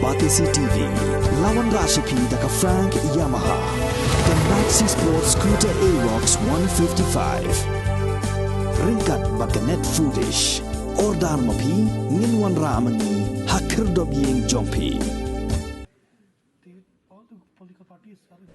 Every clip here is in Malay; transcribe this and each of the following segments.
Batisi TV, lawan Rashipi daka Frank Yamaha, dan Maxi Sports Scooter Aerox 155. Ringkat baganet foodish, ordar mapi, nginwan ramani, hakir dobyeng jompi.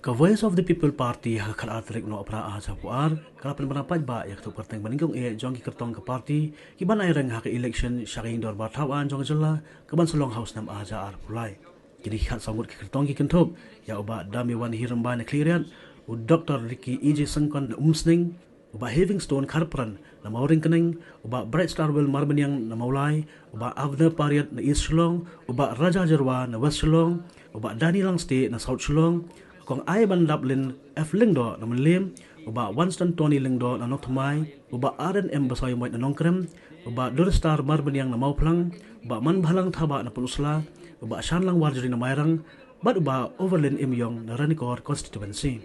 Ka Voice of the People Party hakal atrik no opera aja puar kalapan berapaj ba yak tu perteng baningkong jong ki kertong ke party kiban ai reng hak election sharing dor batawan jong jela keban selong house nam aja ar pulai kini khat sangut ki kertong ki kentop ya uba dami wan hiramba ne cleariat u Dr. Ricky EJ Sengkon umsning uba Having Stone Karpran na mauring kening uba Bright Star Well Marbanyang na maulai uba Avner Pariat na East Shillong uba Raja Jarwa na West Shillong uba Dani Langste na South Shillong kong ai ban Dublin F Lingdo na Manlim uba Winston Tony Lingdo na Noktamai uba RNM Basoy Moit na Nongkrem uba Durstar Marbanyang na Mauplang uba Manbalang Thaba na Punusla uba Shanlang Warjuri na Mayrang bat uba Overland Imyong na Ranikor constituency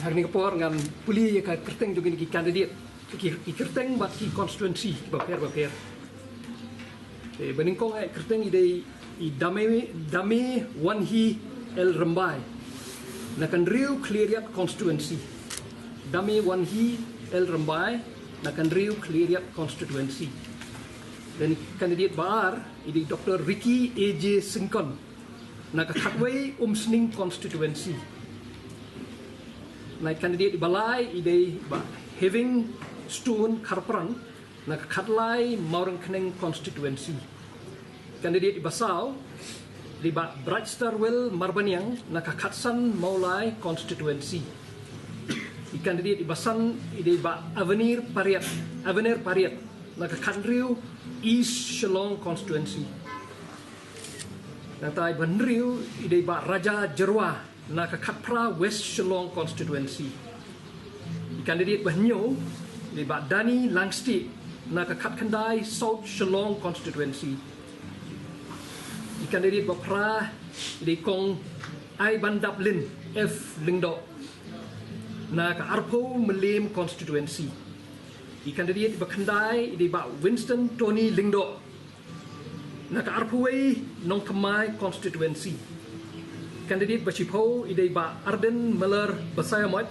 hari ni kapor ngam puli ka kerteng juga ni kandidat ki kerteng bat ki constituency baper beningkong ai kerteng ide i dame wanhi el rembai na kan riu cleariat constituency dame wanhi el rembai na kan riu cleariat constituency dan kandidat bar ide Dr. Ricky AJ Sengkon na ka khatway umsning constituency na kandidat balai ide Having Stone Karprang na ka khatlai Maurang Keneng constituency kandidat Basau di Bright Star Well Marbanyang na kakatsan Maulai constituency. Di kandidat Basan di Avenir Pariat na kakandriu East Shillong constituency. Natai Bandriu di Raja Jarwa na kakatpra West Shillong constituency. Di kandidat Bahnyo di Dani Langsti na kakatkandai South Shillong constituency. Kandidat bapra di kong ai ban Dublin F Lingdo na ka arpo Melim constituency kandidat bakandai di Winston Tony Lingdo na ka arpoi Nongkamai constituency kandidat bachipo di Arden Miller Basayamot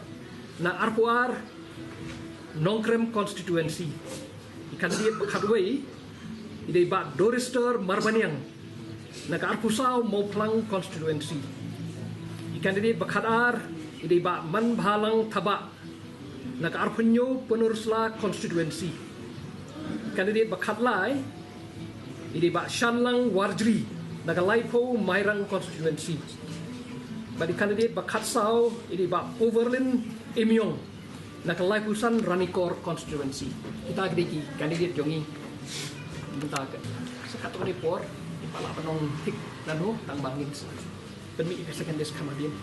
na arpoar Nongkrem constituency kandidat bakadwei di Dorister Marbanyang Naka Arpusau Mauplang constituency. Kandidat Bakadar ide Manbalang Taba. Naka Arpunyo Penursla constituency. Kandidat Bakadlai ide Shanlang Warjri. Naka Laipo Mairang constituency. Badi kandidat Bakatsau ide Overland Imyong. Naka Laipusan Ranikor constituency. Kita agriki kandidat Jongi. Kita sekat ni por. Pala panong hik nano tang bangin sa. Demi ikasakan des kamadin.